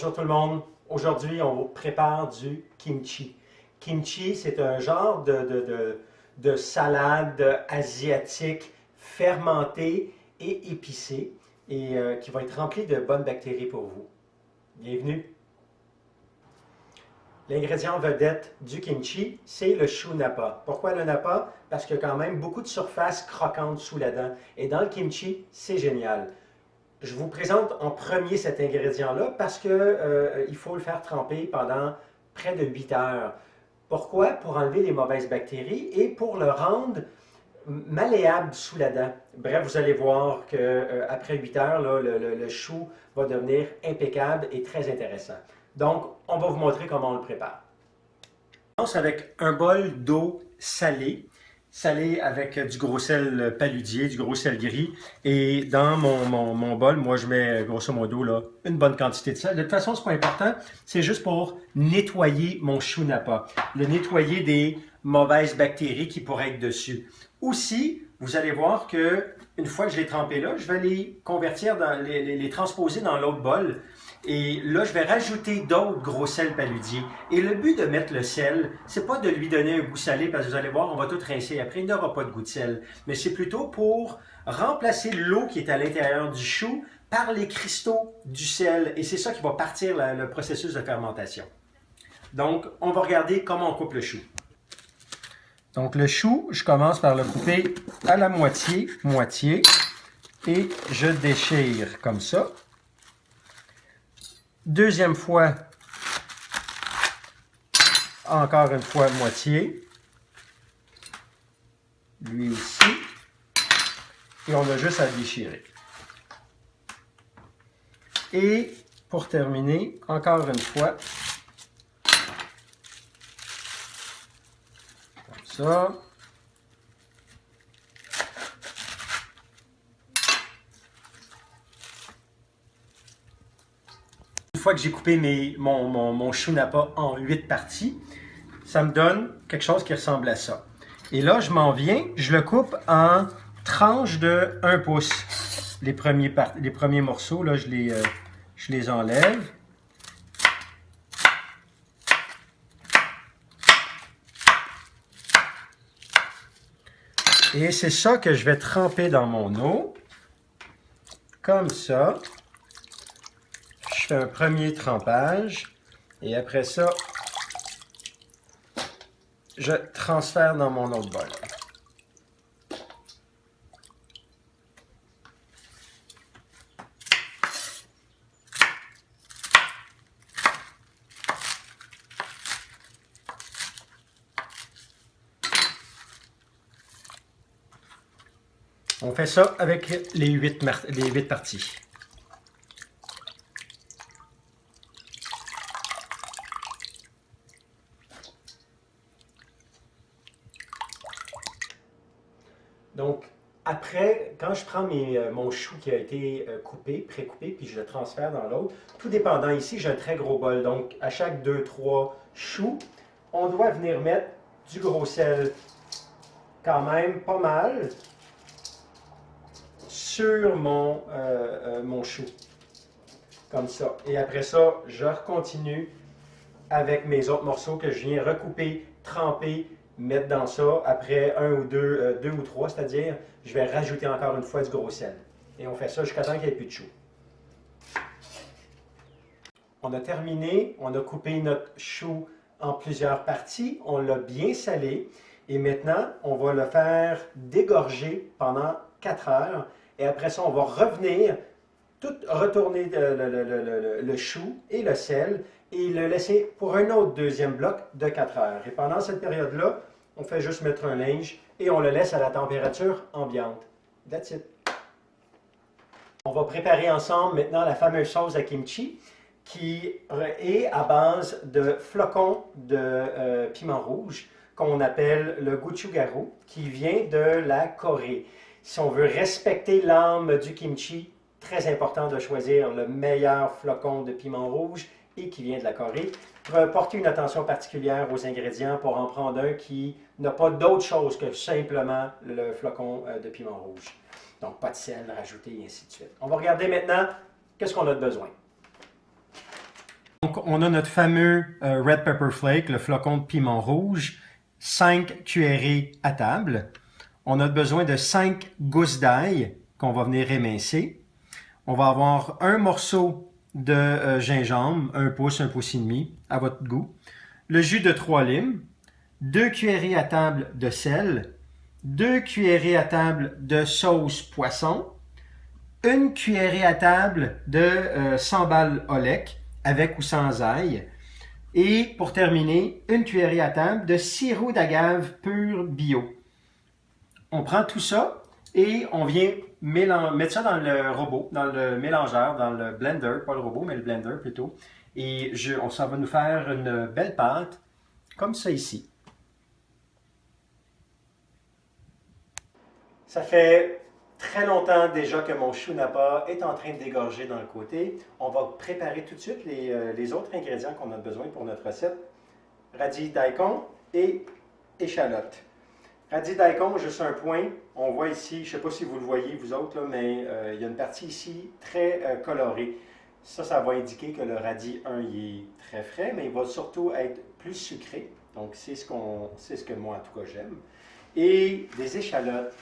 Bonjour tout le monde. Aujourd'hui, on vous prépare du kimchi. Kimchi, c'est un genre de salade asiatique fermentée et épicée et qui va être remplie de bonnes bactéries pour vous. Bienvenue. L'ingrédient vedette du kimchi, c'est le chou napa. Pourquoi le napa? Parce qu'il y a quand même beaucoup de surface croquante sous la dent. Et dans le kimchi, c'est génial. Je vous présente en premier cet ingrédient-là parce qu'il faut le faire tremper pendant près de 8 heures. Pourquoi? Pour enlever les mauvaises bactéries et pour le rendre malléable sous la dent. Bref, vous allez voir qu'après 8 heures, là, le chou va devenir impeccable et très intéressant. Donc, on va vous montrer comment on le prépare. On commence avec un bol d'eau salée. Salé avec du gros sel paludier, du gros sel gris. Et dans mon bol, moi, je mets grosso modo là, une bonne quantité de sel. De toute façon, ce n'est pas important. C'est juste pour nettoyer mon chou napa. Le nettoyer des mauvaises bactéries qui pourraient être dessus. Aussi, vous allez voir que une fois que je l'ai trempé là, je vais les convertir, les transposer dans l'autre bol. Et là, je vais rajouter d'autres gros sels paludiers. Et le but de mettre le sel, c'est pas de lui donner un goût salé, parce que vous allez voir, on va tout rincer après, il n'aura pas de goût de sel. Mais c'est plutôt pour remplacer l'eau qui est à l'intérieur du chou par les cristaux du sel. Et c'est ça qui va partir le processus de fermentation. Donc, on va regarder comment on coupe le chou. Donc, le chou, je commence par le couper à la moitié, et je déchire comme ça. Deuxième fois, encore une fois moitié. Lui ici. Et on a juste à déchirer. Et pour terminer, encore une fois. Comme ça. Une fois que j'ai coupé mon chou napa en 8 parties, ça me donne quelque chose qui ressemble à ça. Et là, je m'en viens, je le coupe en tranches de 1 pouce. Les premiers morceaux, là, je les enlève. Et c'est ça que je vais tremper dans mon eau. Comme ça. Je fais un premier trempage et après ça, je transfère dans mon autre bol. On fait ça avec les 8 parties. Donc, après, quand je prends mon chou qui a été coupé, pré-coupé, puis je le transfère dans l'autre, tout dépendant, ici, j'ai un très gros bol. Donc, à chaque 2-3 choux, on doit venir mettre du gros sel quand même pas mal sur mon chou. Comme ça. Et après ça, je continue avec mes autres morceaux que je viens recouper, tremper, mettre dans ça. Après un ou deux ou trois, c'est-à-dire, je vais rajouter encore une fois du gros sel. Et on fait ça jusqu'à temps qu'il n'y ait plus de chou. On a terminé, on a coupé notre chou en plusieurs parties, on l'a bien salé. Et maintenant, on va le faire dégorger pendant 4 heures. Et après ça, on va revenir, tout retourner le chou et le sel et le laisser pour un autre deuxième bloc de 4 heures. Et pendant cette période-là, on fait juste mettre un linge et on le laisse à la température ambiante. That's it. On va préparer ensemble maintenant la fameuse sauce à kimchi qui est à base de flocons de piment rouge qu'on appelle le gochugaru, qui vient de la Corée. Si on veut respecter l'âme du kimchi, très important de choisir le meilleur flocon de piment rouge et qui vient de la Corée. Portez une attention particulière aux ingrédients pour en prendre un qui n'a pas d'autre chose que simplement le flocon de piment rouge. Donc, pas de sel rajouté et ainsi de suite. On va regarder maintenant qu'est-ce qu'on a de besoin. Donc, on a notre fameux Red Pepper Flake, le flocon de piment rouge, 5 cuillerées à table. On a besoin de 5 gousses d'ail qu'on va venir émincer. On va avoir un morceau de gingembre, un pouce et demi, à votre goût. Le jus de 3 limes, 2 cuillerées à table de sel, 2 cuillerées à table de sauce poisson, une cuillerée à table de sambal olek, avec ou sans ail. Et pour terminer, une cuillerée à table de sirop d'agave pur bio. On prend tout ça et on vient mettre ça dans le robot, dans le mélangeur, dans le blender, pas le robot, mais le blender plutôt. Et ça va nous faire une belle pâte, comme ça ici. Ça fait très longtemps déjà que mon chou napa est en train de dégorger dans le côté. On va préparer tout de suite les autres ingrédients qu'on a besoin pour notre recette. Radis daikon et échalote. Radis daikon, juste un point. On voit ici, je ne sais pas si vous le voyez vous autres, là, mais il y a une partie ici très colorée. Ça va indiquer que le radis, il est très frais, mais il va surtout être plus sucré. Donc, c'est ce que moi, en tout cas, j'aime. Et des échalotes.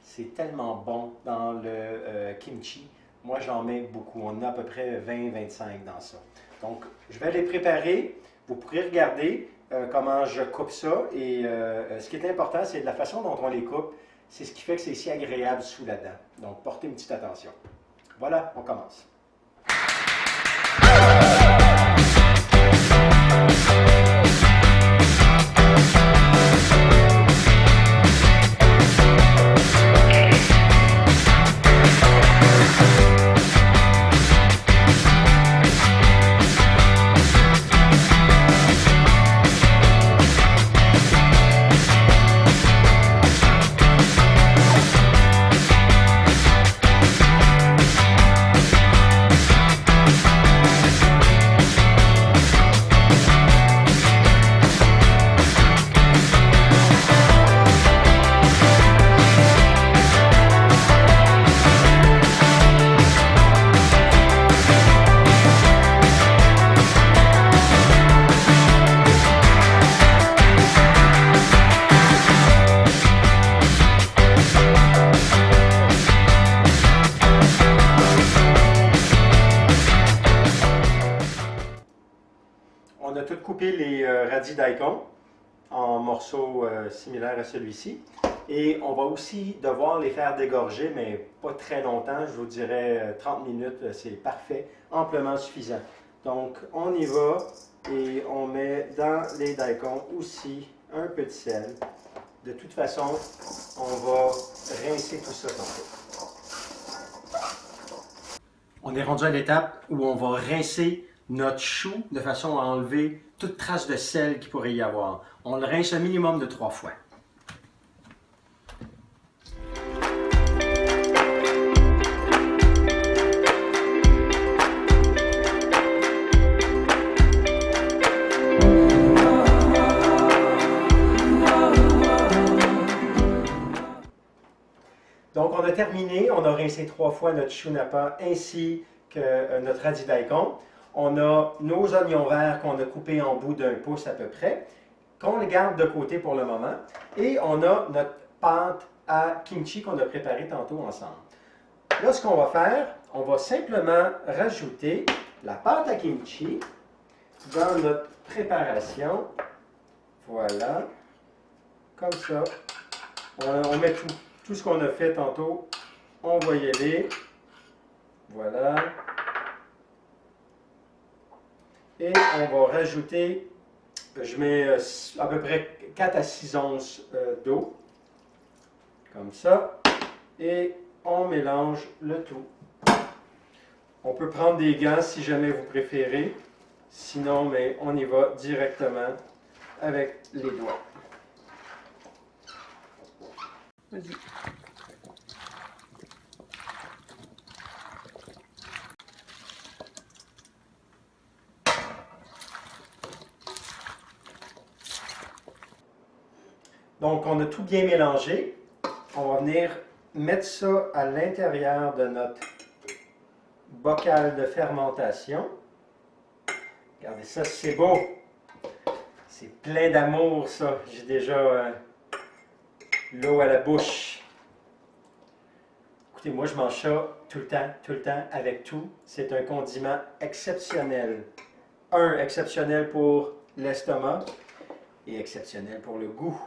C'est tellement bon dans le kimchi. Moi, j'en mets beaucoup. On a à peu près 20-25 dans ça. Donc, je vais les préparer. Vous pourrez regarder comment je coupe ça. Et ce qui est important, c'est de la façon dont on les coupe. C'est ce qui fait que c'est si agréable sous la dent. Donc, portez une petite attention. Voilà, on commence. On a tout coupé les radis daikon en morceaux similaires à celui-ci. Et on va aussi devoir les faire dégorger, mais pas très longtemps. Je vous dirais 30 minutes, c'est parfait, amplement suffisant. Donc, on y va et on met dans les daikons aussi un peu de sel. De toute façon, on va rincer tout ça tantôt. On est rendu à l'étape où on va rincer notre chou de façon à enlever toute trace de sel qu'il pourrait y avoir. On le rince un minimum de 3 fois. Donc, on a terminé. On a rincé 3 fois notre chou napa ainsi que notre radis daikon. On a nos oignons verts qu'on a coupés en bout d'1 pouce à peu près, qu'on les garde de côté pour le moment. Et on a notre pâte à kimchi qu'on a préparée tantôt ensemble. Là, ce qu'on va faire, on va simplement rajouter la pâte à kimchi dans notre préparation. Voilà. Comme ça. On met tout ce qu'on a fait tantôt. On va y aller. Voilà. Et on va rajouter, je mets à peu près 4 à 6 onces d'eau, comme ça, et on mélange le tout. On peut prendre des gants si jamais vous préférez, sinon mais on y va directement avec les doigts. Vas-y. Donc, on a tout bien mélangé. On va venir mettre ça à l'intérieur de notre bocal de fermentation. Regardez ça, c'est beau. C'est plein d'amour, ça. J'ai déjà l'eau à la bouche. Écoutez, moi, je mange ça tout le temps, avec tout. C'est un condiment exceptionnel. Exceptionnel pour l'estomac et exceptionnel pour le goût.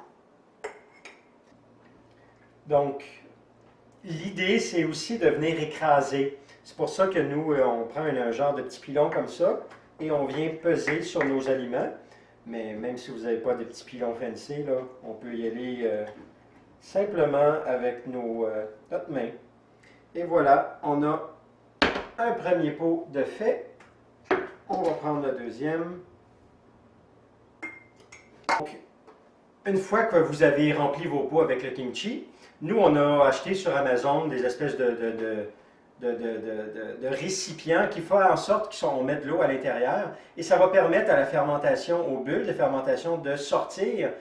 Donc, l'idée, c'est aussi de venir écraser. C'est pour ça que nous, on prend un genre de petit pilon comme ça et on vient peser sur nos aliments. Mais même si vous n'avez pas de petits pilons fancy, là, on peut y aller simplement avec notre main. Et voilà, on a un premier pot de fait. On va prendre le deuxième. Donc, une fois que vous avez rempli vos pots avec le kimchi, nous, on a acheté sur Amazon des espèces de récipients qui font en sorte qu'on met de l'eau à l'intérieur et ça va permettre à la fermentation, aux bulles de fermentation de sortir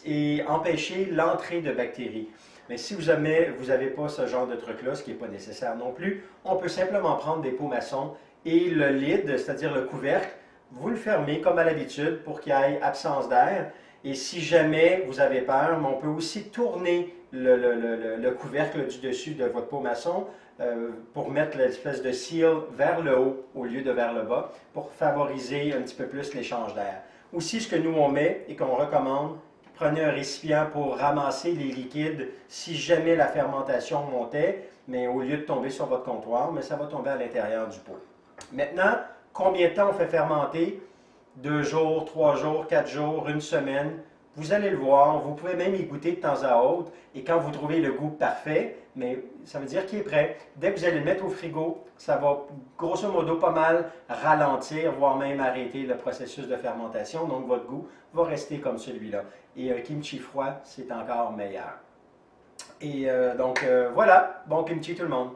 et empêcher l'entrée de bactéries. Mais si vous n'avez pas ce genre de truc-là, ce qui n'est pas nécessaire non plus, on peut simplement prendre des pots maçons et le lid, c'est-à-dire le couvercle, vous le fermez comme à l'habitude pour qu'il y ait absence d'air. Et si jamais vous avez peur, on peut aussi tourner le couvercle du dessus de votre pot maçon pour mettre l'espèce de seal vers le haut au lieu de vers le bas pour favoriser un petit peu plus l'échange d'air. Aussi, ce que nous on met et qu'on recommande, prenez un récipient pour ramasser les liquides si jamais la fermentation montait, mais au lieu de tomber sur votre comptoir, mais ça va tomber à l'intérieur du pot. Maintenant, combien de temps on fait fermenter? 2 jours, 3 jours, 4 jours, une semaine. Vous allez le voir, vous pouvez même y goûter de temps à autre. Et quand vous trouvez le goût parfait, mais ça veut dire qu'il est prêt. Dès que vous allez le mettre au frigo, ça va grosso modo pas mal ralentir, voire même arrêter le processus de fermentation. Donc votre goût va rester comme celui-là. Et un kimchi froid, c'est encore meilleur. Et donc voilà, bon kimchi tout le monde.